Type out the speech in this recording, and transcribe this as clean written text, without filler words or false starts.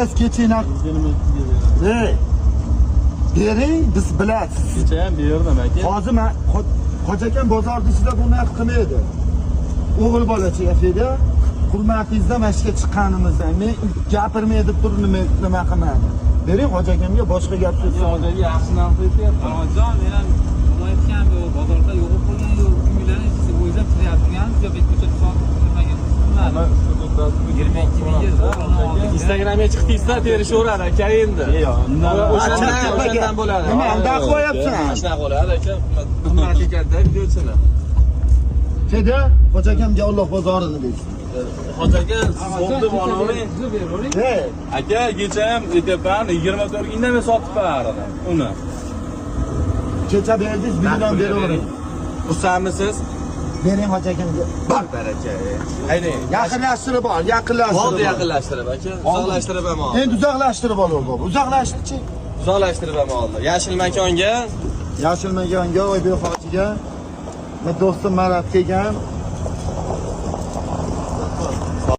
siz keçinglar. Bering, biz bilasiz. Kecha ham berdim aka. Hozir men Xo'jakan bozor ichida bu narx qilmaydi. O'g'il bola chiyafida hurmatingizda mashga chiqqanimizda men gapirmay deb turib nima qilmadi. Bering Xo'jakamga boshqa gap so'z. Hozir yaxshi narx aytyapti. Jon, men ham aytgan bu bozorda yo'q bo'lgan yo'q, uylarni siz o'ylab qilyapsiz, yo ko'cha sotmagan. 22 mingga Instagramga chiqdingizda terishaveradi aka endi. O'shandan bo'ladi. Nima undaq qo'yapsan? Shunaqa bo'ladi aka. Hurmat ekanda videochilar. Dedi, Xo'jakamga Alloh bozorini deysiz. Xo'jakan, so'mni olavering. He, Aka, kecha ham aytyapman, 24 ga indamay sotib berdim uni. kecha berdingiz, bugun beravering. Xursandmisiz? Bering Xo'jakamga. Bor baraka. Haydi. Yaqinlashtirib ol, yaqinlashtirib. Bo'ldi yaqinlashtirib aka. Uzoqlashtirib ham oldi. Endi uzoqlashtirib ol o'g'il. Uzoqlashtirchi. Uzoqlashtirib ham oldi. Yashil makonga, Yashil makonga, Oybek hojiga va do'stim Marat kelgan.